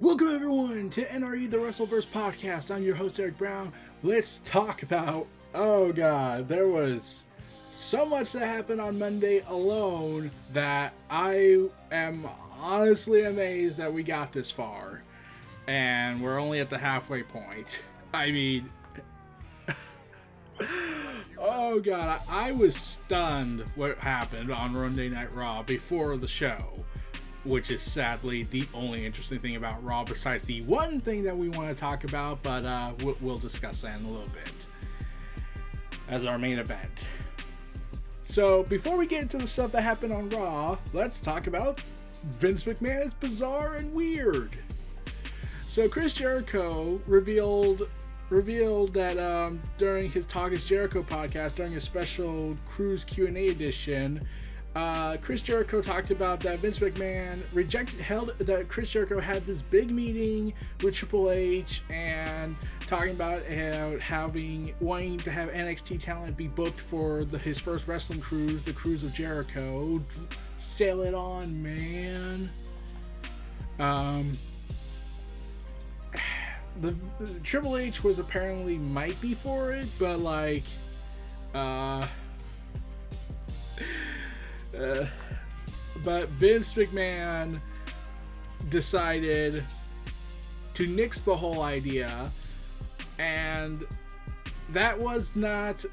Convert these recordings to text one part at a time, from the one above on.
Welcome everyone to NRE the Wrestleverse Podcast. I'm your host Eric Brown. Let's talk about, oh god, there was so much that happened on Monday alone that I am honestly amazed that we got this far. And we're only at the halfway point. I mean, oh god, I was stunned what happened on Monday Night Raw before the show. Which is sadly the only interesting thing about Raw besides the one thing that we want to talk about, but we'll discuss that in a little bit as our main event. So before we get into the stuff that happened on Raw, let's talk about Vince McMahon is bizarre and weird. So Chris Jericho revealed that during his Talk is Jericho podcast, during a special Cruise Q&A edition, Chris Jericho talked about that Vince McMahon that Chris Jericho had this big meeting with Triple H and talking about wanting to have NXT talent be booked for his first wrestling cruise, the Cruise of Jericho. Sail it on, man. The Triple H was apparently might be for it, but like, but Vince McMahon decided to nix the whole idea, and that was not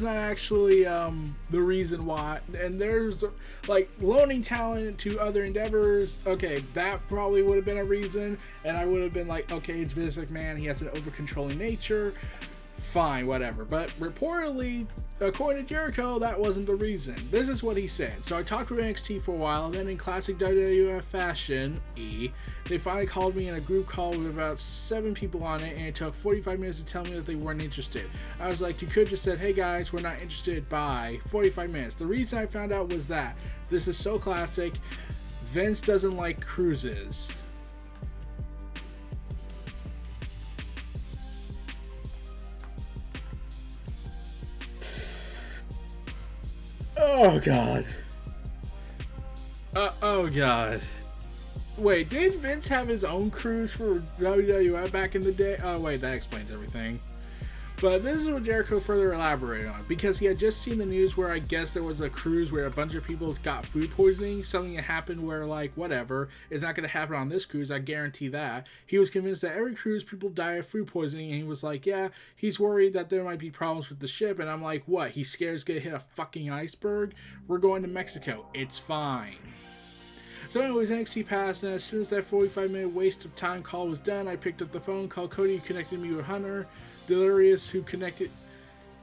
actually the reason why. And there's like loaning talent to other endeavors. Okay, that probably would have been a reason, and I would have been like, okay, it's Vince McMahon, he has an over-controlling nature. Fine, whatever. But reportedly, according to Jericho, that wasn't the reason. This is what he said. So I talked with NXT for a while, and then in classic WWF fashion, they finally called me in a group call with about 7 people on it, and it took 45 minutes to tell me that they weren't interested. I was like, you could just said, hey guys, we're not interested by 45 minutes. The reason I found out was that this is so classic. Vince doesn't like cruises. Oh god. Oh god. Wait, did Vince have his own cruise for WWE back in the day? Oh wait, that explains everything. But this is what Jericho further elaborated on, because he had just seen the news where I guess there was a cruise where a bunch of people got food poisoning, something that happened where like, whatever, it's not going to happen on this cruise, I guarantee that. He was convinced that every cruise people die of food poisoning, and he was like, yeah, he's worried that there might be problems with the ship, and I'm like, what, he's scared it's going to hit a fucking iceberg? We're going to Mexico, it's fine. So anyways, NXT passed, and as soon as that 45-minute waste of time call was done, I picked up the phone, called Cody, who connected me with Hunter, Delirious, who connected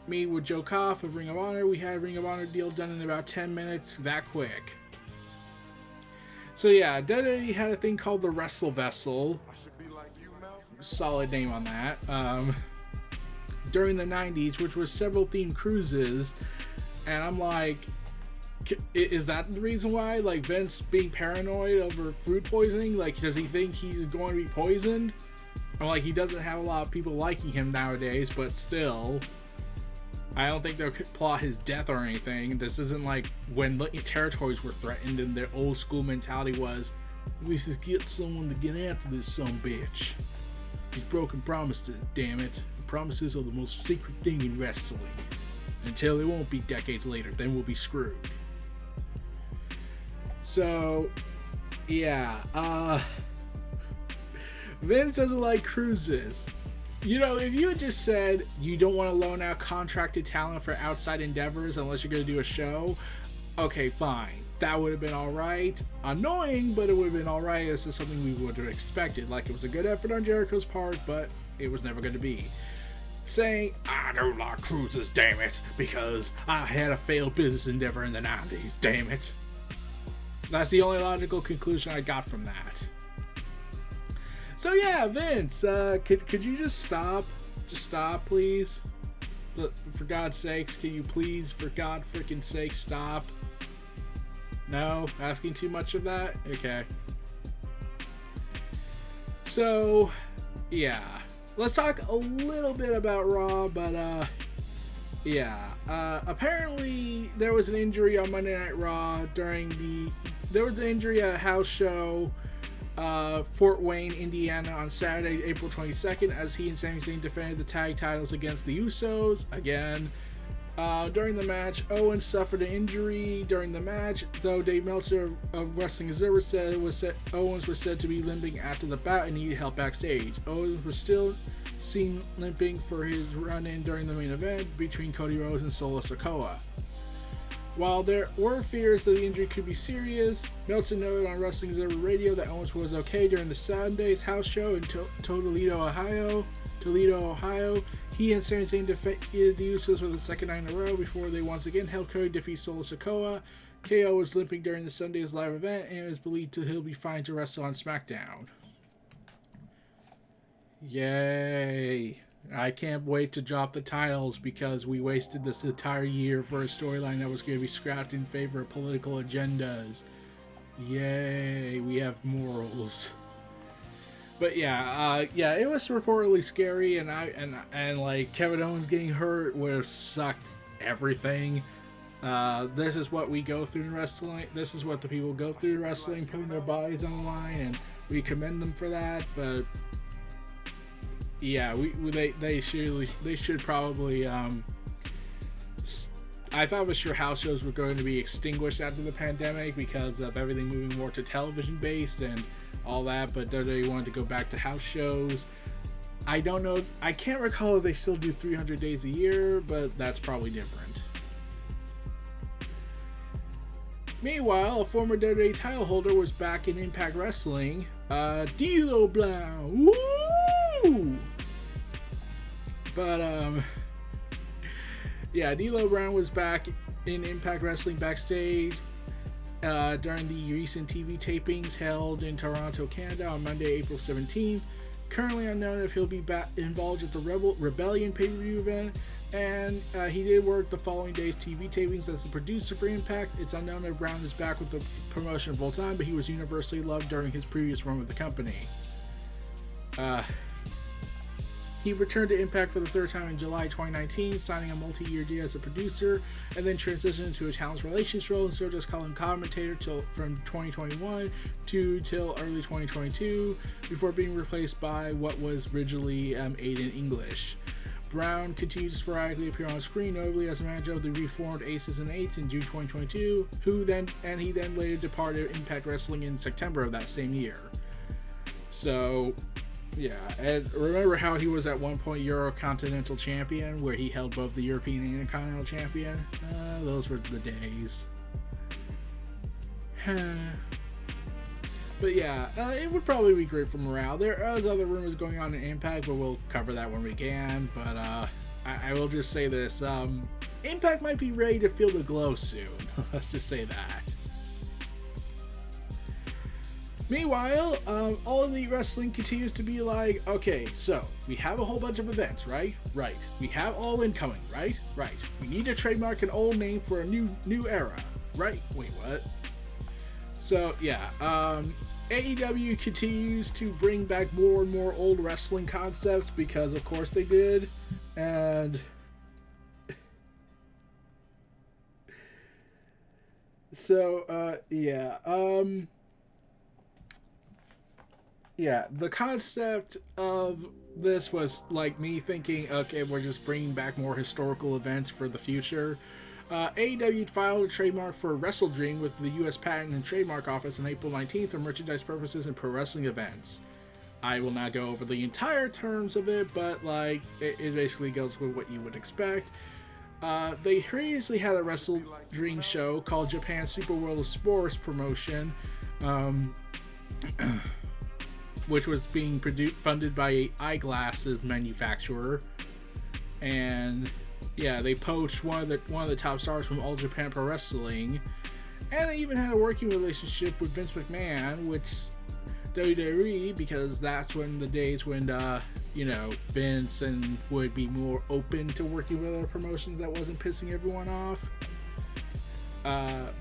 me with Joe Koff of Ring of Honor. We had a Ring of Honor deal done in about 10 minutes, that quick. So yeah, WWE had a thing called the Wrestle solid name on that, during the 90s, which was several themed cruises, and I'm like, is that the reason why? Like, Vince being paranoid over food poisoning? Like, does he think he's going to be poisoned? Or, like, he doesn't have a lot of people liking him nowadays, but still, I don't think they'll plot his death or anything. This isn't like when territories were threatened and their old school mentality was, we should get someone to get after this sumbitch. He's broken promises, damn it. Promises are the most secret thing in wrestling. Until it won't be decades later, then we'll be screwed. So, yeah, Vince doesn't like cruises. You know, if you had just said you don't want to loan out contracted talent for outside endeavors unless you're going to do a show, okay, fine. That would have been alright. Annoying, but it would have been alright. This is something we would have expected. Like, it was a good effort on Jericho's part, but it was never going to be. Saying, I don't like cruises, damn it, because I had a failed business endeavor in the 90s, damn it. That's the only logical conclusion I got from that. So yeah, Vince, could you just stop? Just stop, please? For God's sakes, can you please, for God freaking sake, stop? No? Asking too much of that? Okay. So, yeah. Let's talk a little bit about Raw, but, yeah. Apparently, there was an injury on Monday Night Raw there was an injury at a house show Fort Wayne, Indiana on Saturday, April 22nd, as he and Sami Zayn defended the tag titles against the Usos. Again, during the match, Owens suffered an injury during the match, though Dave Meltzer of Wrestling Observer said Owens was said to be limping after the bout and needed help backstage. Owens was still seen limping for his run-in during the main event between Cody Rhodes and Solo Sikoa. While there were fears that the injury could be serious, Meltzer noted on Wrestling Observer Radio that Owens was okay during the Sunday's house show in Toledo, Ohio. He and Sami Zayn defeated the Usos for the second night in a row before they once again helped Cody defeat Solo Sikoa. KO was limping during the Sunday's live event and is believed he'll be fine to wrestle on SmackDown. Yay! I can't wait to drop the titles because we wasted this entire year for a storyline that was going to be scrapped in favor of political agendas. Yay, we have morals. But yeah, it was reportedly scary, and like Kevin Owens getting hurt would have sucked everything. This is what we go through in wrestling. This is what the people go through in wrestling, putting their bodies on the line, and we commend them for that. But yeah, they should probably. I thought for sure house shows were going to be extinguished after the pandemic because of everything moving more to television based and all that, but WWE wanted to go back to house shows. I don't know. I can't recall if they still do 300 days a year, but that's probably different. Meanwhile, a former WWE title holder was back in Impact Wrestling. D'Lo Brown. Woo! But, yeah, D'Lo Brown was back in Impact Wrestling backstage during the recent TV tapings held in Toronto, Canada on Monday, April 17th. Currently unknown if he'll be back involved with the Rebellion pay-per-view event, and he did work the following day's TV tapings as the producer for Impact. It's unknown if Brown is back with the promotion full time, but he was universally loved during his previous run with the company. He returned to Impact for the third time in July 2019, signing a multi-year deal as a producer, and then transitioned into a talent relations role and served as color commentator from 2021 till early 2022, before being replaced by what was originally Aiden English. Brown continued to sporadically appear on screen, notably as a manager of the reformed Aces and Eights in June 2022, he then later departed Impact Wrestling in September of that same year. So, yeah, and remember how he was at one point Eurocontinental Champion, where he held both the European and Intercontinental Champion? Those were the days. But yeah, it would probably be great for morale. There is other rumors going on in Impact, but we'll cover that when we can. But I will just say this. Impact might be ready to feel the glow soon. Let's just say that. Meanwhile, All Elite Wrestling continues to be like, okay, so we have a whole bunch of events, right? Right. We have All In coming, right? Right. We need to trademark an old name for a new era, right? Wait, what? So, yeah, AEW continues to bring back more and more old wrestling concepts because, of course, they did. And so, yeah, the concept of this was like me thinking, okay, we're just bringing back more historical events for the future. AEW filed a trademark for WrestleDream with the U.S. Patent and Trademark Office on April 19th for merchandise purposes and pro wrestling events. I will not go over the entire terms of it, but like it basically goes with what you would expect. They previously had a WrestleDream show called Japan Super World of Sports promotion, which was being funded by an eyeglasses manufacturer, and yeah, they poached one of the top stars from All Japan Pro Wrestling, and they even had a working relationship with Vince McMahon, which WWE, because that's when the days when Vince and would be more open to working with other promotions that wasn't pissing everyone off.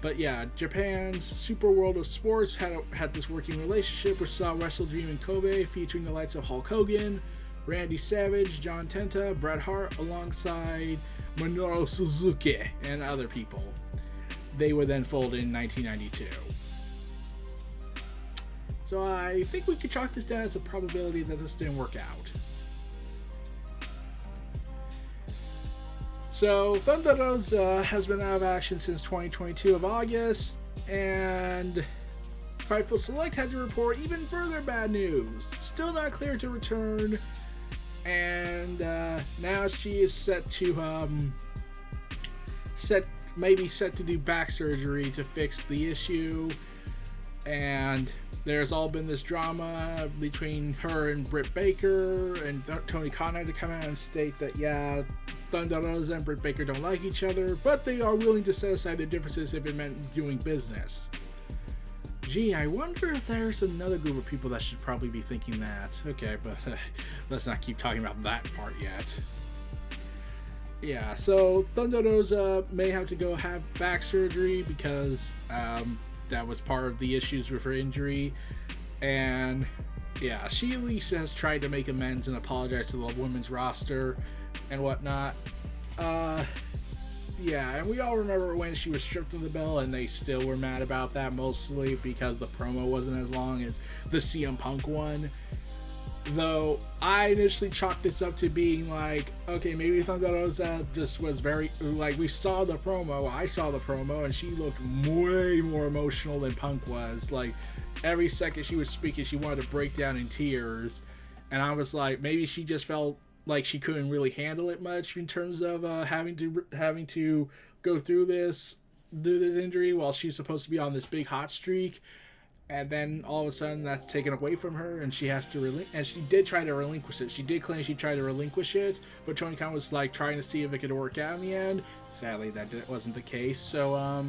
But yeah, Japan's Super World of Sports had this working relationship, which saw WrestleDream in Kobe featuring the likes of Hulk Hogan, Randy Savage, John Tenta, Bret Hart, alongside Minoru Suzuki and other people. They were then folded in 1992. So I think we could chalk this down as a probability that this didn't work out. So Thunder Rosa has been out of action since 2022 of August, and Fightful Select had to report even further bad news. Still not clear to return, and now she is set to set to do back surgery to fix the issue. And there's all been this drama between her and Britt Baker, and Tony Khan had to come out and state that, yeah, Thunder Rosa and Britt Baker don't like each other, but they are willing to set aside the differences if it meant doing business. Gee, I wonder if there's another group of people that should probably be thinking that. Okay, but let's not keep talking about that part yet. Yeah, so Thunder Rosa may have to go have back surgery because that was part of the issues with her injury. And yeah, she at least has tried to make amends and apologize to the women's roster and whatnot. Yeah, and we all remember when she was stripped of the belt, and they still were mad about that, mostly because the promo wasn't as long as the CM Punk one. Though I initially chalked this up to being like, okay, maybe Thunder Rosa just was very, like, we saw the promo, I saw the promo, and she looked way more emotional than Punk was. Like, every second she was speaking, she wanted to break down in tears, and I was like, maybe she just felt like she couldn't really handle it much in terms of having to go through this injury while she's supposed to be on this big hot streak, and then all of a sudden that's taken away from her, and she has to and she did try to relinquish it. She did claim she tried to relinquish it, but Tony Khan was like trying to see if it could work out in the end. Sadly, that wasn't the case. So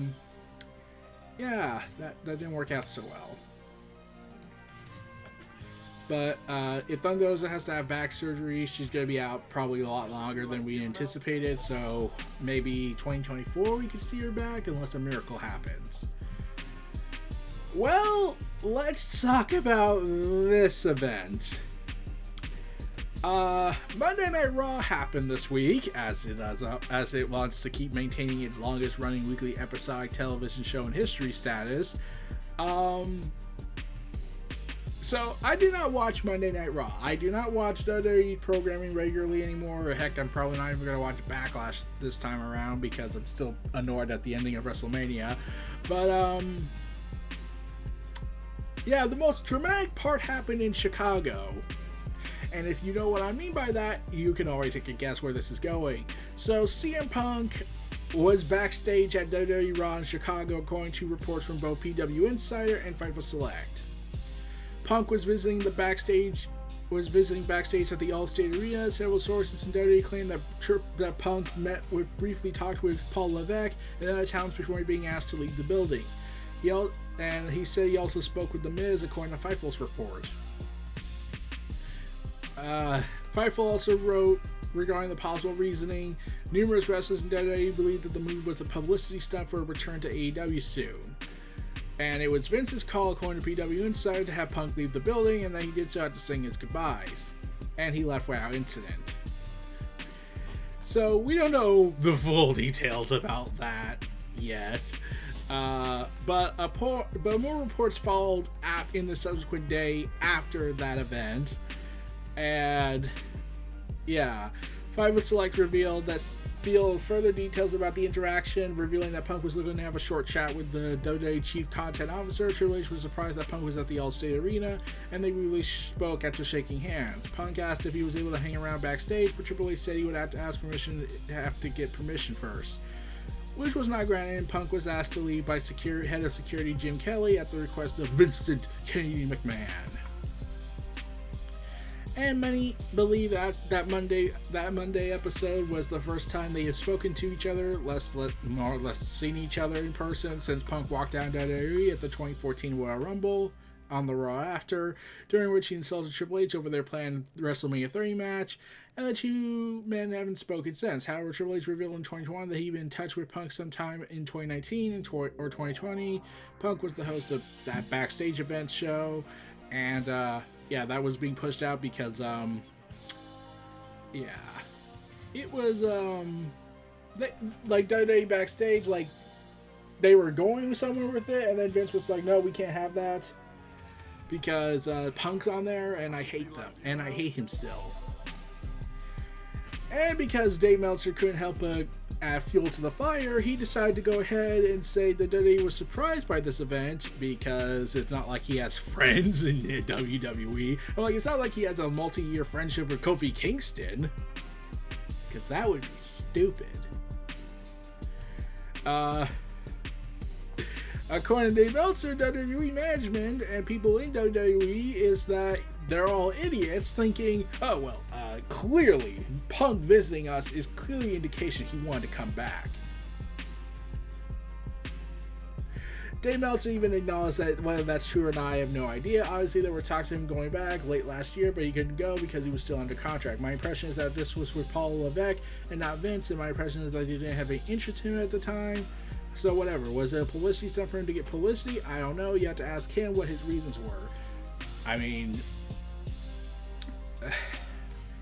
yeah, that didn't work out so well. But if Thunder Rosa has to have back surgery, she's going to be out probably a lot longer than we anticipated. So maybe 2024 we could see her back, unless a miracle happens. Well, let's talk about this event. Monday Night Raw happened this week, as it wants to keep maintaining its longest running weekly episodic television show in history status. So, I do not watch Monday Night Raw. I do not watch WWE programming regularly anymore. Heck, I'm probably not even going to watch Backlash this time around because I'm still annoyed at the ending of WrestleMania. But, yeah, the most dramatic part happened in Chicago. And if you know what I mean by that, you can already take a guess where this is going. So, CM Punk was backstage at WWE Raw in Chicago, according to reports from both PW Insider and Fightful Select. Punk was visiting backstage at the Allstate Arena. Several sources in WWE claim that Punk briefly talked with Paul Levesque and other talents before being asked to leave the building. He said he also spoke with The Miz, according to Fightful's report. Fightful also wrote regarding the possible reasoning. Numerous wrestlers in WWE believed that the move was a publicity stunt for a return to AEW soon. And it was Vince's call, according to PW Insider, to have Punk leave the building, and that he did so after saying his goodbyes. And he left without incident. So, we don't know the full details about that yet. But more reports followed in the subsequent day after that event. And, yeah, Fightful Select revealed further details about the interaction, revealing that Punk was looking to have a short chat with the WWE Chief Content Officer. Triple H was surprised that Punk was at the Allstate Arena, and they really spoke after shaking hands. Punk asked if he was able to hang around backstage, but Triple H said he would have to get permission first, which was not granted, and Punk was asked to leave by head of security Jim Kelly at the request of Vincent Kennedy McMahon. And many believe that Monday episode was the first time they have spoken to each other, more or less seen each other in person, since Punk walked down WWE at the 2014 Royal Rumble on the Raw after, during which he insulted Triple H over their planned WrestleMania 30 match, and the two men haven't spoken since. However, Triple H revealed in 2021 that he'd been in touch with Punk sometime in 2019 or 2020. Punk was the host of that Backstage event show, and yeah, that was being pushed out because, yeah, it was, WWE Backstage, they were going somewhere with it, and then Vince was like, no, we can't have that. because Punk's on there, and I hate them, and I hate him still. And because Dave Meltzer couldn't help but add fuel to the fire, he decided to go ahead and say that WWE was surprised by this event because it's not like he has friends in the WWE. Or like, it's not like he has a multi-year friendship with Kofi Kingston, because that would be stupid. According to Dave Meltzer, WWE management and people in WWE is that they're all idiots thinking, oh, well, clearly Punk visiting us is clearly an indication he wanted to come back. Dave Meltzer even acknowledged that whether that's true or not, I have no idea. Obviously, there were talks of him going back late last year, but he couldn't go because he was still under contract. My impression is that this was with Paul Levesque and not Vince, and my impression is that he didn't have any interest in him at the time. So whatever. Was it a publicity stunt for him to get publicity? I don't know. You have to ask him what his reasons were. I mean,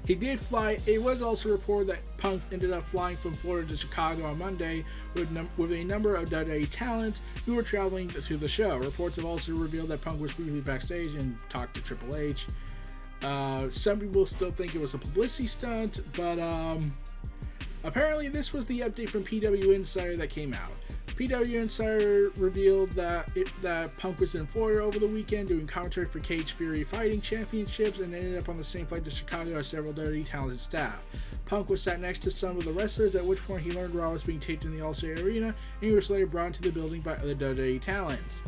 he did fly. It was also reported that Punk ended up flying from Florida to Chicago on Monday with a number of WWE talents who were traveling to the show. Reports have also revealed that Punk was briefly backstage and talked to Triple H. Some people still think it was a publicity stunt, but apparently this was the update from PW Insider that came out. PW Insider revealed that Punk was in Florida over the weekend doing commentary for Cage Fury Fighting Championships and ended up on the same flight to Chicago as several WWE talented staff. Punk was sat next to some of the wrestlers, at which point he learned Raw was being taped in the All-Star Arena, and he was later brought into the building by other WWE talents.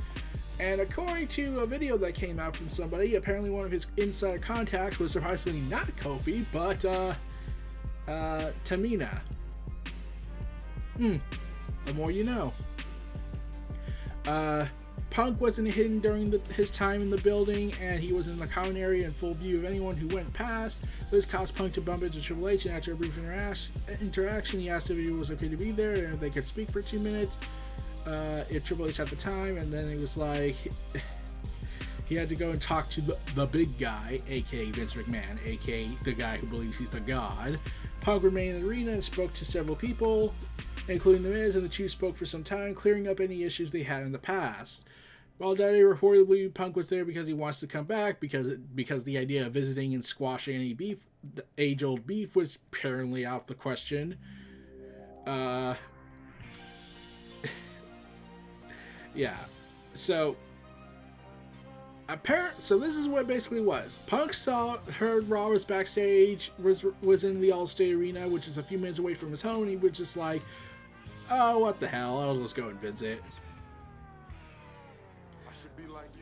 And according to a video that came out from somebody, apparently one of his insider contacts was surprisingly not Kofi, but Tamina. The more you know. Punk wasn't hidden during his time in the building, and he was in the common area in full view of anyone who went past. This caused Punk to bump into Triple H, and after a brief interaction, he asked if he was okay to be there and if they could speak for 2 minutes. If Triple H had the time, and then it was like he had to go and talk to the big guy, aka Vince McMahon, aka the guy who believes he's the god. Punk remained in the arena and spoke to several people, including The Miz, and the two spoke for some time, clearing up any issues they had in the past. While WWE reportedly Punk was there because he wants to come back, because the idea of visiting and squashing any beef, the age-old beef, was apparently out of the question. Yeah. So this is what it basically was. Punk heard Raw was backstage, was in the All-State Arena, which is a few minutes away from his home, and he was just like, oh, what the hell, I'll just go and visit.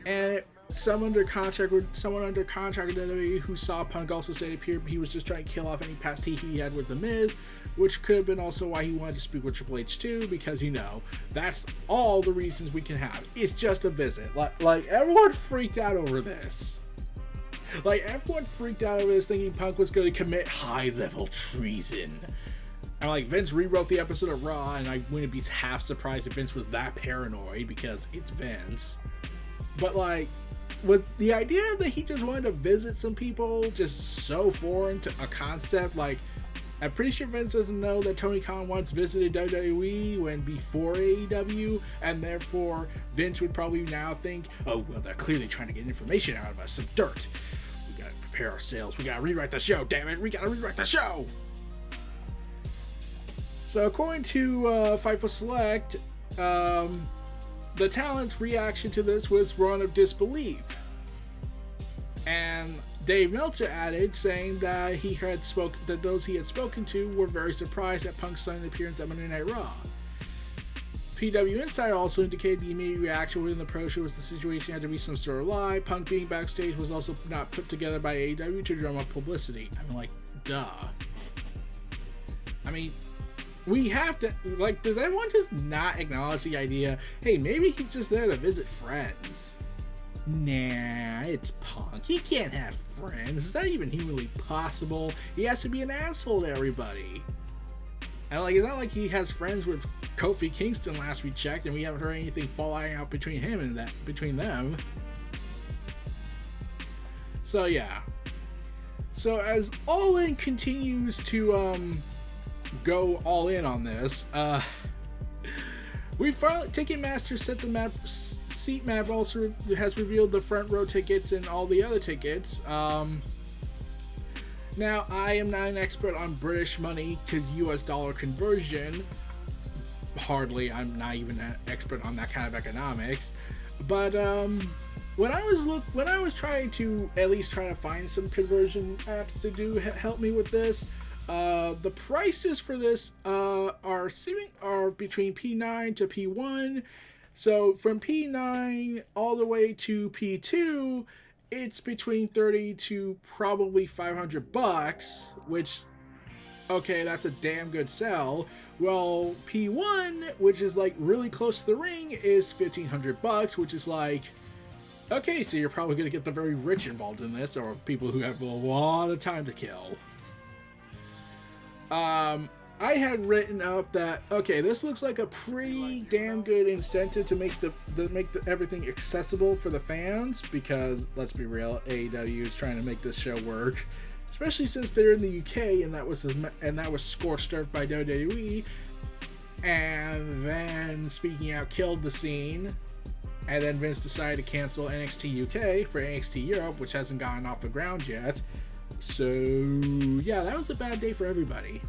And someone under contract with WWE who saw Punk also said he was just trying to kill off any past heat he had with The Miz, which could have been also why he wanted to speak with Triple H too, because, you know, that's all the reasons we can have. It's just a visit. Like everyone freaked out over this. Everyone freaked out over this, thinking Punk was going to commit high-level treason. And like, Vince rewrote the episode of Raw, and I wouldn't be half surprised if Vince was that paranoid, because it's Vince. But like, was the idea that he just wanted to visit some people just so foreign to a concept? Like, I'm pretty sure Vince doesn't know that Tony Khan once visited WWE when before AEW, and therefore Vince would probably now think, oh, well, they're clearly trying to get information out of us, some dirt. We gotta prepare ourselves. We gotta rewrite the show, damn it. We gotta rewrite the show. So according to Fightful Select, the talent's reaction to this was one of disbelief. And Dave Meltzer added, saying that those he had spoken to were very surprised at Punk's sudden appearance at Monday Night Raw. PW Insider also indicated the immediate reaction within the pro show was the situation had to be some sort of lie. Punk being backstage was also not put together by AEW to drum up publicity. I mean, like, duh. I mean, we have to, like, does everyone just not acknowledge the idea, hey, maybe he's just there to visit friends? Nah, it's Punk. He can't have friends. Is that even humanly possible? He has to be an asshole to everybody. And like, it's not like he has friends with Kofi Kingston last we checked, and we haven't heard anything falling out between him and between them. So yeah. So as All In continues to go all in on this, we finally, Ticketmaster Seat Map also has revealed the front row tickets and all the other tickets. Now, I am not an expert on British money to US dollar conversion. Hardly. I'm not even an expert on that kind of economics. But when I was trying to at least try to find some conversion apps to help me with this, the prices for this are between P9 to P1. So from P9 all the way to P2, it's between 30 to probably $500, which, okay, that's a damn good sell. Well, P1, which is like really close to the ring, is $1,500, which is like, okay, so you're probably going to get the very rich involved in this, or people who have a lot of time to kill. I had written up that, okay, this looks like a pretty damn good incentive to make everything accessible for the fans, because let's be real, AEW is trying to make this show work, especially since they're in the UK and that was scorched earth by WWE, and then Speaking Out killed the scene, and then Vince decided to cancel NXT UK for NXT Europe, which hasn't gotten off the ground yet. So yeah, that was a bad day for everybody.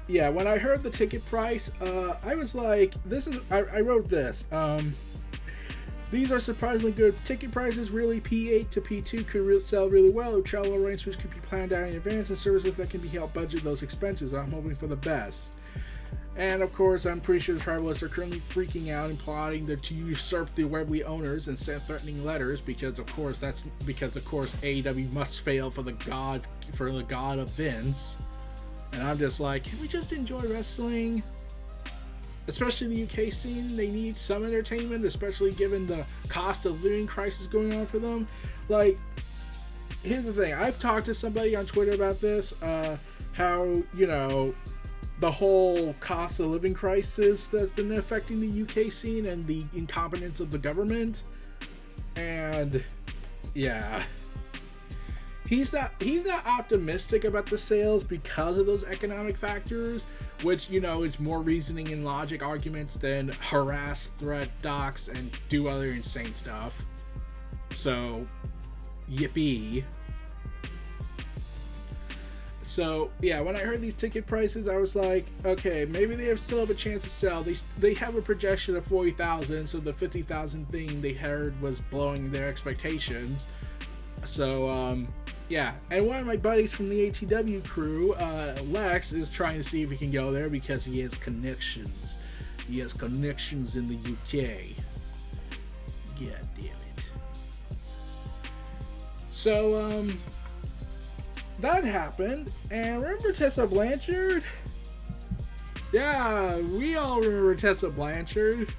Yeah, when I heard the ticket price, I was like, I wrote this, these are surprisingly good ticket prices. Really, P8 to P2 could sell really well. Travel arrangements could be planned out in advance, and services that can be helped budget those expenses. I'm hoping for the best. And of course, I'm pretty sure the tribalists are currently freaking out and plotting to usurp the Webley owners and send threatening letters, because of course AEW must fail for the god of Vince. And I'm just like, can we just enjoy wrestling? Especially in the UK scene, they need some entertainment, especially given the cost of living crisis going on for them. Like, here's the thing. I've talked to somebody on Twitter about this, how, you know, the whole cost of living crisis that's been affecting the UK scene and the incompetence of the government. And, yeah. He's not optimistic about the sales because of those economic factors, which, you know, is more reasoning and logic arguments than harass, threat, dox, and do other insane stuff. So, yippee. So, yeah, when I heard these ticket prices, I was like, okay, maybe they still have a chance to sell. They have a projection of 40,000, so the 50,000 thing they heard was blowing their expectations. So, yeah, and one of my buddies from the ATW crew, Lex, is trying to see if he can go there because he has connections. He has connections in the UK. God damn it. So, that happened, and remember Tessa Blanchard? Yeah, we all remember Tessa Blanchard.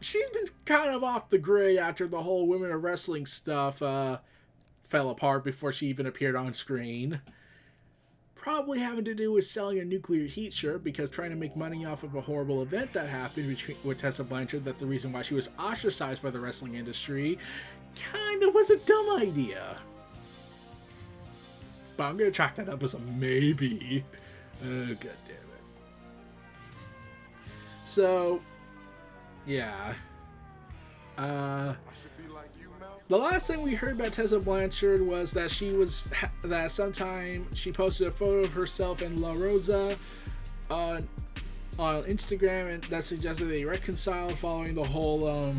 She's been kind of off the grid after the whole women of wrestling stuff fell apart before she even appeared on screen. Probably having to do with selling a nuclear heat shirt, because trying to make money off of a horrible event that happened with Tessa Blanchard, that's the reason why she was ostracized by the wrestling industry, kind of was a dumb idea. But I'm going to chalk that up as a maybe. Oh, god damn it. So, yeah. The last thing we heard about Tessa Blanchard was that sometime she posted a photo of herself and La Rosa on Instagram, and that suggested they reconciled following the whole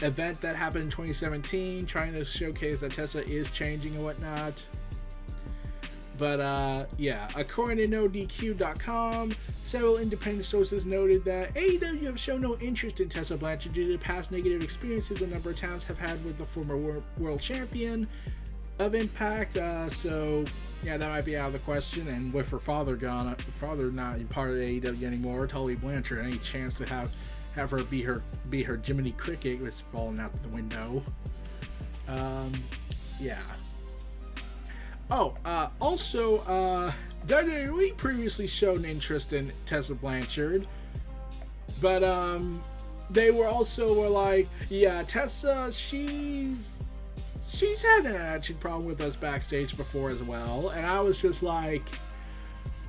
event that happened in 2017, trying to showcase that Tessa is changing and whatnot. But, yeah, according to NoDQ.com, several independent sources noted that AEW have shown no interest in Tessa Blanchard due to past negative experiences a number of towns have had with the former world champion of Impact. So, yeah, that might be out of the question. And with her father not in part of AEW anymore, Tully Blanchard, any chance to have her be her Jiminy Cricket was falling out the window. Yeah. Oh, also, WWE previously showed an interest in Tessa Blanchard, but, they were like, yeah, Tessa, she's she's had an attitude problem with us backstage before as well, and I was just like,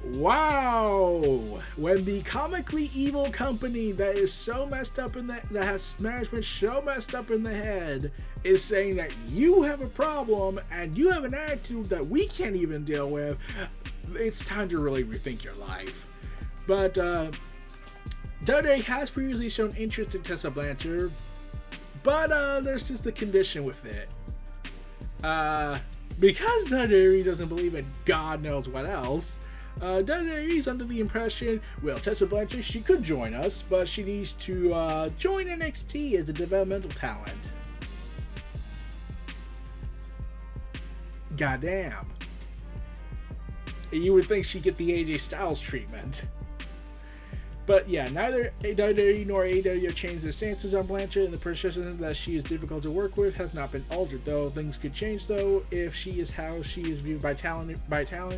wow, when the comically evil company that is so messed up that has management so messed up in the head is saying that you have a problem and you have an attitude that we can't even deal with, it's time to really rethink your life. But WWE has previously shown interest in Tessa Blanchard, but there's just a condition with it. Because WWE doesn't believe in God knows what else, WWE's under the impression, well, Tessa Blanchard, she could join us, but she needs to join NXT as a developmental talent. Goddamn. You would think she'd get the AJ Styles treatment. But yeah, neither WWE nor AEW have changed their stances on Blanchard, and the perception that she is difficult to work with has not been altered, though things could change though if she is how she is viewed by talent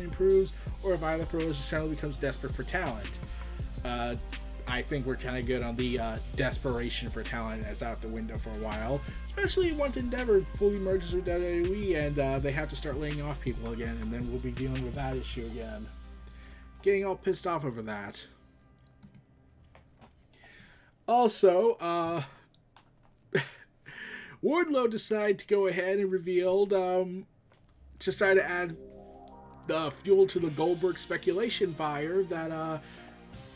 improves, or if either promotion suddenly becomes desperate for talent. I think we're kind of good on the desperation for talent as out the window for a while, especially once Endeavor fully merges with WWE and they have to start laying off people again, and then we'll be dealing with that issue again. Getting all pissed off over that. Also, Wardlow decided to go ahead and revealed, decided to add the fuel to the Goldberg speculation fire that,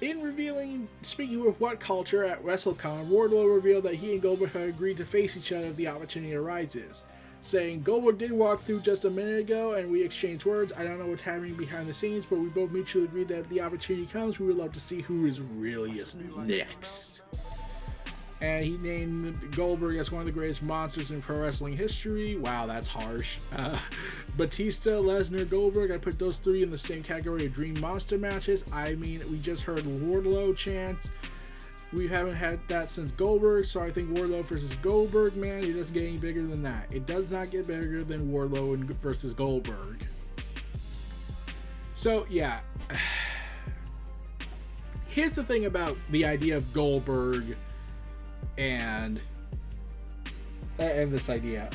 in revealing, speaking with What Culture at WrestleCon, Wardlow revealed that he and Goldberg had agreed to face each other if the opportunity arises, saying, Goldberg did walk through just a minute ago and we exchanged words. I don't know what's happening behind the scenes, but we both mutually agreed that if the opportunity comes, we would love to see who is really next. And he named Goldberg as one of the greatest monsters in pro wrestling history. Wow, that's harsh. Batista, Lesnar, Goldberg, I put those three in the same category of dream monster matches. I mean, we just heard Wardlow chants. We haven't had that since Goldberg, so I think Wardlow versus Goldberg, man, it doesn't get any bigger than that. It does not get bigger than Wardlow versus Goldberg. So, yeah. Here's the thing about the idea of Goldberg and this idea.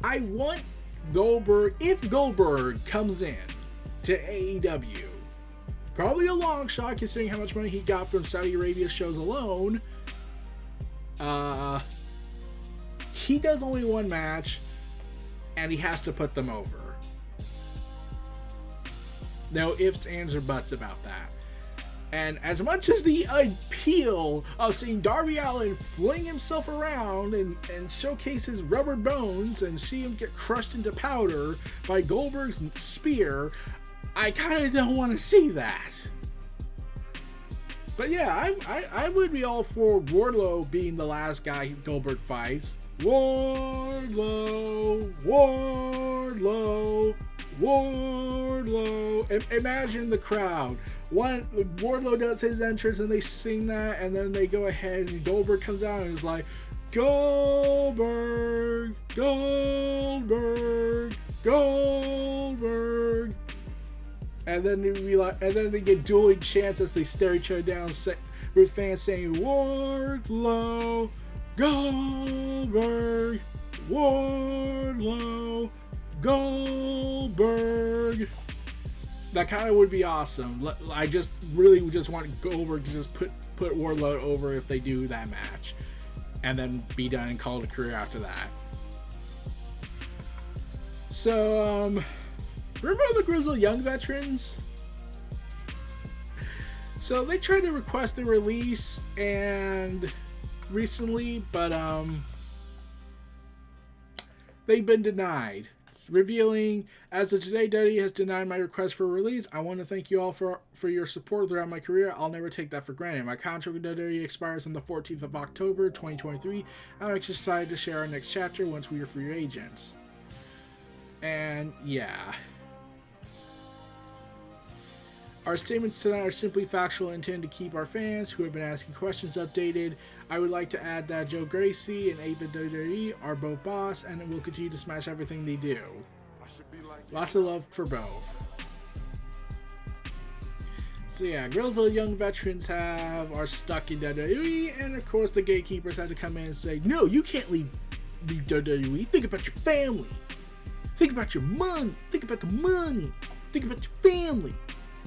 I want Goldberg, if Goldberg comes in to AEW, probably a long shot considering how much money he got from Saudi Arabia shows alone, he does only one match and he has to put them over. No ifs, ands, or buts about that. And as much as the appeal of seeing Darby Allin fling himself around and showcase his rubber bones and see him get crushed into powder by Goldberg's spear, I kind of don't want to see that. But yeah, I would be all for Wardlow being the last guy Goldberg fights. Wardlow, Wardlow, Wardlow. Imagine the crowd. Wardlow does his entrance and they sing that, and then they go ahead and Goldberg comes out and is like, Goldberg, Goldberg, Goldberg. And then they get dueling chants as they stare each other down with fans saying, Wardlow, Goldberg, Wardlow, Goldberg. That kind of would be awesome. I just really just want Goldberg to just put Wardlow over if they do that match, and then be done and call it a career after that. So, remember the Grizzled Young Veterans? So they tried to request the release and recently, but they've been denied. Revealing, as of today, WWE has denied my request for release. I want to thank you all for your support throughout my career. I'll never take that for granted. My contract with WWE expires on the 14th of October, 2023. I'm excited to share our next chapter once we are free agents. And yeah. Our statements tonight are simply factual and intended to keep our fans who have been asking questions updated. I would like to add that Joe Gracie and Ava WWE are both boss and will continue to smash everything they do. Lots of love for both. So yeah, girls of young veterans are stuck in WWE, and of course the gatekeepers had to come in and say, no, you can't leave WWE. Think about your family. Think about your money. Think about the money. Think about your family.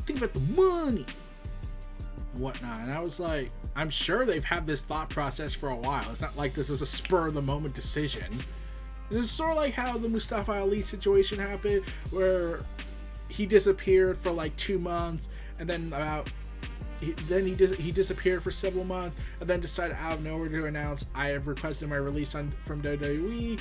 Think about the money. And whatnot. And I was like, I'm sure they've had this thought process for a while. It's not like this is a spur of the moment decision. This is sort of like how the Mustafa Ali situation happened, where he disappeared for like 2 months, and then he disappeared for several months, and then decided out of nowhere to announce, I have requested my release from WWE.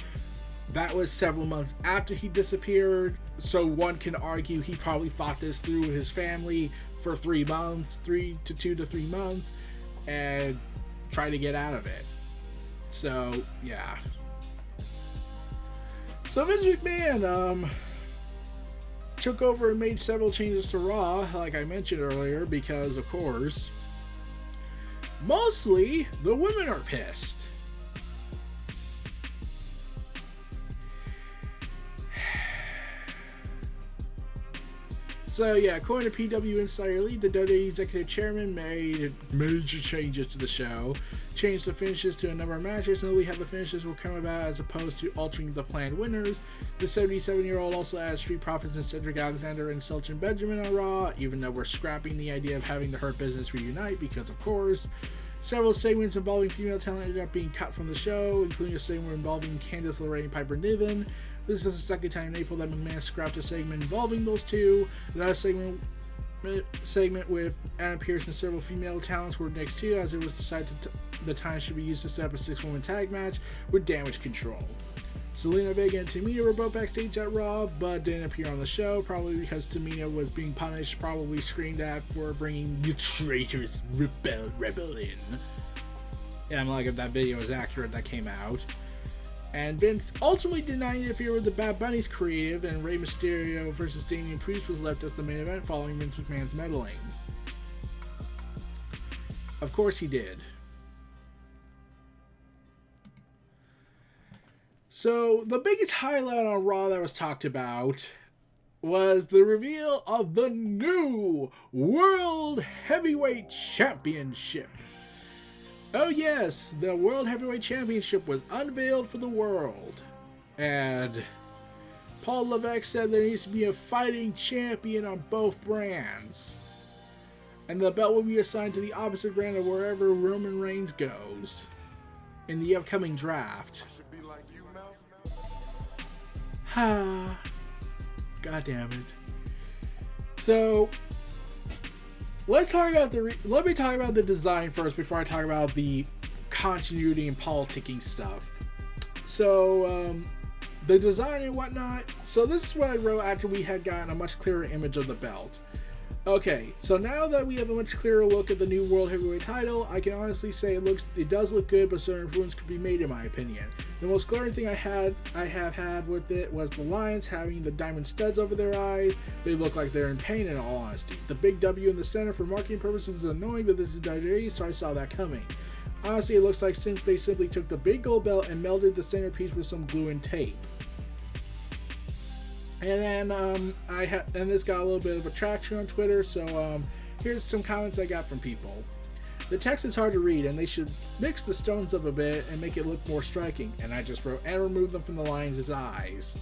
That was several months after he disappeared, so one can argue he probably thought this through with his family for 3 months, 2 to 3 months, and tried to get out of it. So, yeah. So Vince McMahon took over and made several changes to Raw, like I mentioned earlier, because, of course, mostly the women are pissed. So yeah, according to PW Insider Elite, the WWE Executive Chairman made major changes to the show. Changed the finishes to a number of matches, notably how the finishes will come about as opposed to altering the planned winners. The 77-year-old also added Street Profits and Cedric Alexander and Shelton Benjamin on Raw, even though we're scrapping the idea of having the Hurt Business reunite because, of course, several segments involving female talent ended up being cut from the show, including a segment involving Candice LeRae and Piper Niven. This is the second time in April that McMahon scrapped a segment involving those two. Another segment with Adam Pearce and several female talents were next to, as it was decided the time should be used to set up a 6-woman tag match with Damage Control. Zelina Vega and Tamina were both backstage at Raw, but didn't appear on the show, probably because Tamina was being punished, probably screamed at for bringing the traitorous rebel in. Yeah, I'm like, if that video is accurate, that came out. And Vince ultimately did not interfere with the Bad Bunny's creative, and Rey Mysterio versus Damian Priest was left as the main event following Vince McMahon's meddling. Of course he did. So, the biggest highlight on Raw that was talked about was the reveal of the new World Heavyweight Championship. Oh yes, the World Heavyweight Championship was unveiled for the world. And Paul Levesque said there needs to be a fighting champion on both brands. And the belt will be assigned to the opposite brand of wherever Roman Reigns goes in the upcoming draft. Ha. God damn it. So, let me talk about the design first before I talk about the continuity and politicking stuff. So, the design and whatnot. So this is what I wrote after we had gotten a much clearer image of the belt. Okay, so now that we have a much clearer look at the new World Heavyweight title, I can honestly say it does look good, but certain improvements could be made in my opinion. The most glaring thing I have had with it was the Lions having the diamond studs over their eyes. They look like they're in pain, in all honesty. The big W in the center for marketing purposes is annoying, but this is WWE, so I saw that coming. Honestly, it looks like they simply took the big gold belt and melded the centerpiece with some glue and tape. And then and this got a little bit of attraction on Twitter, so here's some comments I got from people. The text is hard to read, and they should mix the stones up a bit and make it look more striking. And I just wrote, and remove them from the Lions' eyes.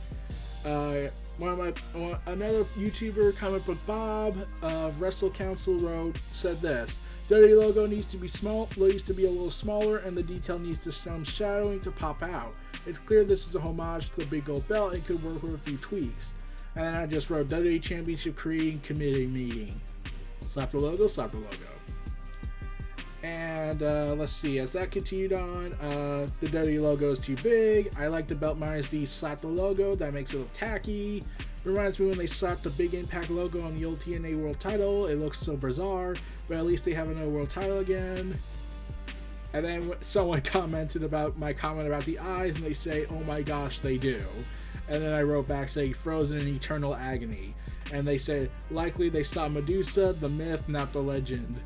Another YouTuber, Comic Book Bob of Wrestle Council said this: WWE logo needs to be a little smaller, and the detail needs to some shadowing to pop out. It's clear this is a homage to the big gold belt and could work with a few tweaks. And then I just wrote WWE Championship Creating Committee Meeting. Slap the logo, slap the logo. And let's see, as that continued on, the WWE logo is too big. I like the belt minus the slap the logo, that makes it look tacky. Reminds me when they slapped the Big Impact logo on the old TNA World title. It looks so bizarre, but at least they have another world title again. And then someone commented about my comment about the eyes, and they say, oh my gosh, they do. And then I wrote back saying, frozen in eternal agony. And they said, likely they saw Medusa, the myth, not the legend.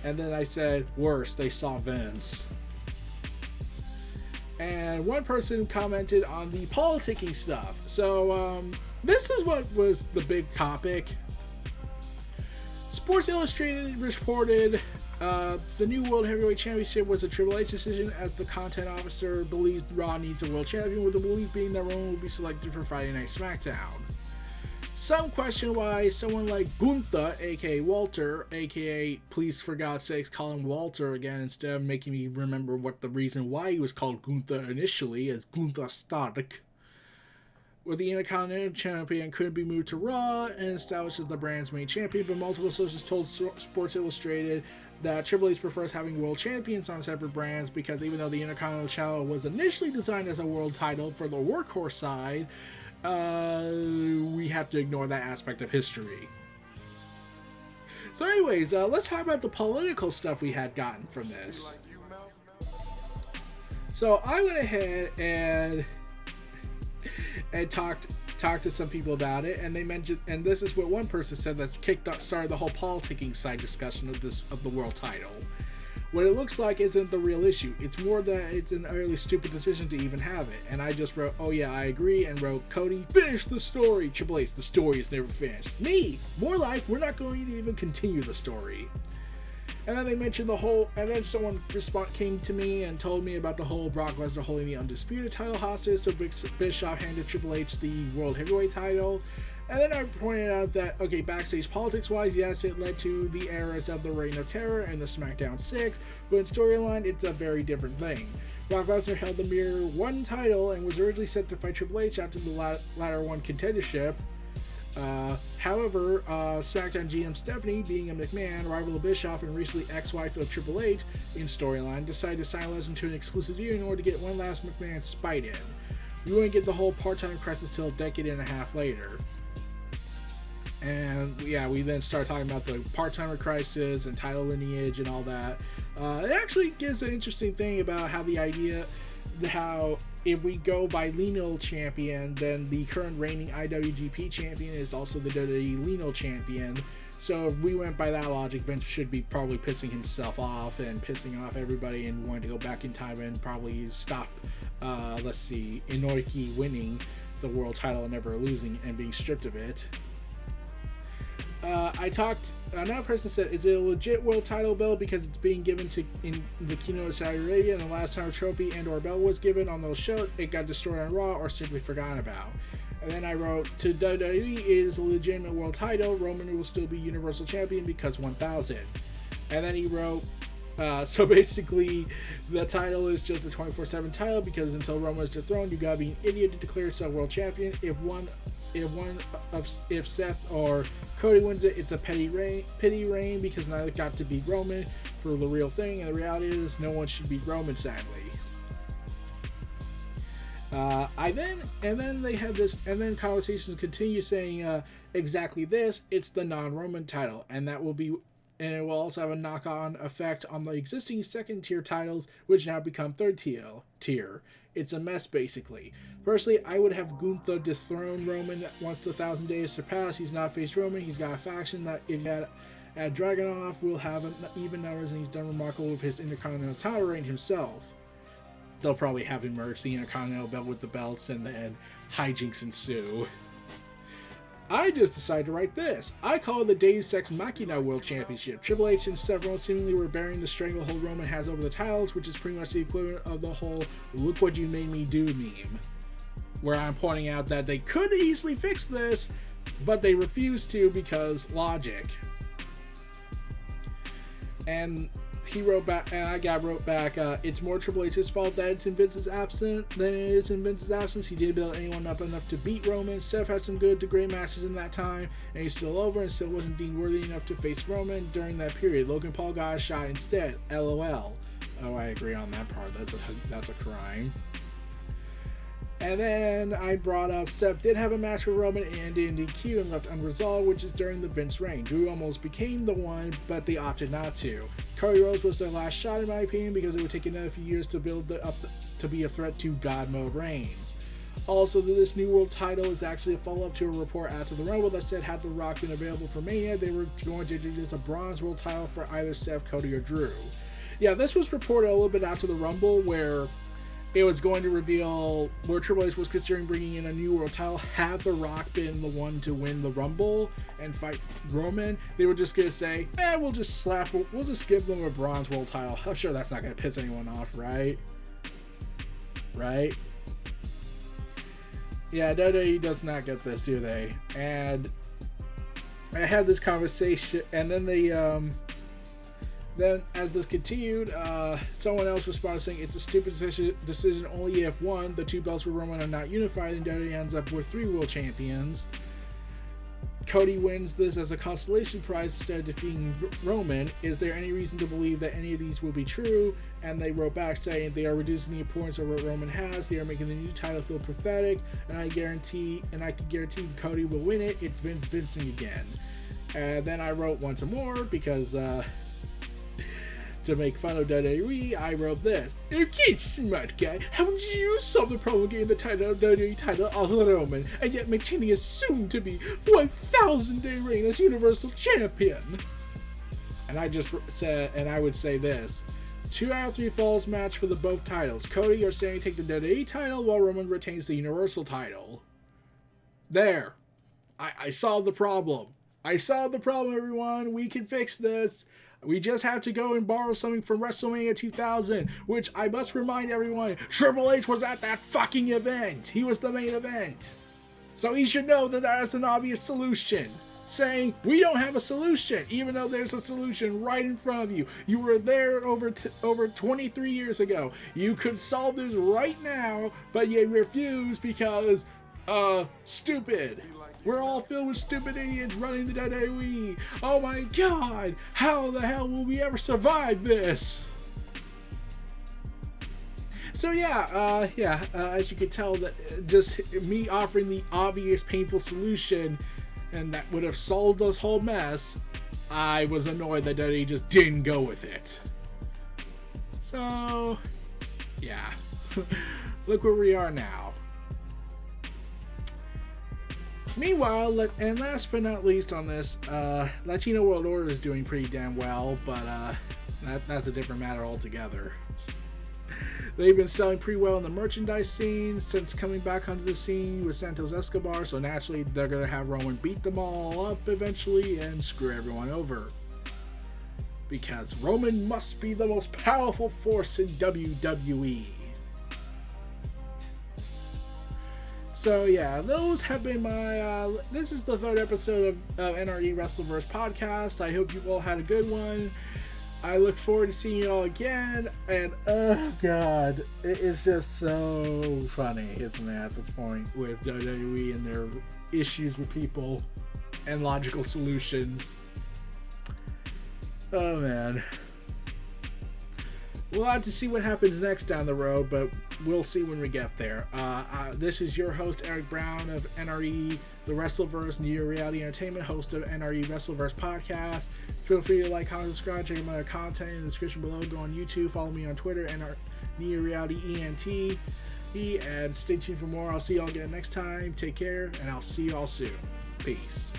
And then I said, worse, they saw Vince. And one person commented on the politicking stuff. So, this is what was the big topic. Sports Illustrated reported the new World Heavyweight Championship was a Triple H decision, as the content officer believes Raw needs a world champion, with the belief being that Roman will be selected for Friday Night SmackDown. Some question why someone like Gunther, aka Walter, aka please for God's sakes call him Walter again instead of making me remember what the reason why he was called Gunther initially, as Gunther Stark, where the Intercontinental Champion couldn't be moved to Raw and established as the brand's main champion, but multiple sources told Sports Illustrated that Triple H prefers having world champions on separate brands, because even though the Intercontinental title was initially designed as a world title for the workhorse side, we have to ignore that aspect of history. So anyways, let's talk about the political stuff we had gotten from this. So I went ahead and talked to some people about it, and they mentioned, and this is what one person said that started the whole politicking side discussion of the world title. What it looks like isn't the real issue. It's more that it's an utterly stupid decision to even have it. And I just wrote, oh yeah, I agree, and wrote, Cody, finish the story. Triple H, the story is never finished. Me, more like, we're not going to even continue the story. And then they mentioned the whole, and then someone came to me and told me about the whole Brock Lesnar holding the Undisputed title hostage, so Bischoff handed Triple H the World Heavyweight title. And then I pointed out that, okay, backstage politics-wise, yes, it led to the eras of the Reign of Terror and the SmackDown 6, but in storyline, it's a very different thing. Brock Lesnar held the mere one title and was originally set to fight Triple H after the latter one contendership. However, SmackDown GM Stephanie, being a McMahon, rival of Bischoff and recently ex-wife of Triple H in storyline, decided to sign Lesnar to an exclusive deal in order to get one last McMahon spite in. We wouldn't get the whole part-time crisis till a decade and a half later. And yeah, we then start talking about the part-timer crisis and title lineage and all that. It actually gives an interesting thing about how the idea, how if we go by lineal champion, then the current reigning IWGP champion is also the WWE lineal champion. So if we went by that logic, Vince should be probably pissing himself off and pissing off everybody and wanting to go back in time and probably stop, NoDQ winning the world title and never losing and being stripped of it. Another person said, is it a legit world title belt because it's being given in the keynote of Saudi Arabia, and the last time a trophy and or belt was given on those shows, it got destroyed on Raw or simply forgotten about. And then I wrote, to WWE, it is a legitimate world title. Roman will still be Universal Champion because 1000. And then he wrote, so basically the title is just a 24/7 title, because until Roman is dethroned, you gotta be an idiot to declare yourself world champion. If Seth or Cody wins it, it's a pity reign because neither got to beat Roman for the real thing, and the reality is no one should beat Roman, sadly. Then conversations continue saying exactly this. It's the non-Roman title, and it will also have a knock-on effect on the existing second-tier titles, which now become third-tier. It's a mess, basically. Personally, I would have Gunther dethrone Roman once the 1,000 days surpass. He's not faced Roman. He's got a faction that, if you add Dragunov, will have even numbers, and he's done remarkable with his Intercontinental title reign himself. They'll probably have him merge the Intercontinental belt with the belts, and then hijinks ensue. I just decided to write this. I call it the Deus Ex Machina World Championship. Triple H and several seemingly were bearing the stranglehold Roman has over the titles, which is pretty much the equivalent of the whole "look what you made me do" meme, where I'm pointing out that they could easily fix this, but they refuse to because logic. And he wrote back, and I wrote back, it's more Triple H's fault that it's in Vince's absence than it is in Vince's absence. He didn't build anyone up enough to beat Roman. Steph had some good to great matches in that time, and he's still over and still wasn't deemed worthy enough to face Roman during that period. Logan Paul got a shot instead. LOL. Oh, I agree on that part. That's a crime. And then I brought up Seth did have a match with Roman and NoDQ and left unresolved, which is during the Vince reign. Drew almost became the one, but they opted not to. Cody Rhodes was their last shot, in my opinion, because it would take another few years to build up to be a threat to God Mode Reigns. Also, this new world title is actually a follow-up to a report after the Rumble that said had The Rock been available for Mania, they were going to introduce a bronze world title for either Seth, Cody, or Drew. Yeah, this was reported a little bit after the Rumble, where it was going to reveal where Triple H was considering bringing in a new world title. Had The Rock been the one to win the Rumble and fight Roman, they were just going to say, we'll just give them a bronze world title. I'm sure that's not going to piss anyone off, right? Right? Yeah, WWE does not get this, do they? And I had this conversation, and then then as this continued, someone else responded saying it's a stupid decision only if, one, the two belts for Roman are not unified and WWE ends up with 3 world champions. Cody wins this as a consolation prize instead of defeating Roman. Is there any reason to believe that any of these will be true? And they wrote back saying they are reducing the importance of what Roman has. They are making the new title feel pathetic, and I can guarantee Cody will win it. It's Vincing again. And then I wrote once more because to make fun of WWE, I wrote this. Okay, smart guy, how would you solve the problem getting the title WWE title off of Roman and yet maintaining a soon-to-be 1,000-day reign as Universal Champion? And I just said, and I would say this. 2 out of 3 falls match for the both titles. Cody are saying take the WWE title while Roman retains the Universal title. There. I solved the problem. I solved the problem, everyone. We can fix this. We just have to go and borrow something from WrestleMania 2000, which I must remind everyone, Triple H was at that fucking event. He was the main event. So he should know that that is an obvious solution. Saying, we don't have a solution, even though there's a solution right in front of you. You were there over 23 years ago. You could solve this right now, but you refuse because, stupid. We're all filled with stupid idiots running the WWE. Oh my god, how the hell will we ever survive this? So as you can tell, that just me offering the obvious painful solution and that would have solved this whole mess, I was annoyed that WWE just didn't go with it. So, yeah. Look where we are now. Meanwhile, and last but not least on this, Latino World Order is doing pretty damn well, but that's a different matter altogether. They've been selling pretty well in the merchandise scene since coming back onto the scene with Santos Escobar, so naturally they're going to have Roman beat them all up eventually and screw everyone over. Because Roman must be the most powerful force in WWE. So yeah, those have been my, this is the 3rd episode of NRE Wrestlverse Podcast. I hope you all had a good one. I look forward to seeing you all again, and oh god, it is just so funny, isn't it, at this point, with WWE and their issues with people and logical solutions. Oh man. We'll have to see what happens next down the road, but we'll see when we get there. This is your host, Eric Brown of NRE, the Wrestleverse, New Reality Entertainment, host of NRE Wrestlverse Podcast. Feel free to like, comment, subscribe, check out my content in the description below. Go on YouTube, follow me on Twitter, NRE Reality ENT, and stay tuned for more. I'll see you all again next time. Take care, and I'll see you all soon. Peace.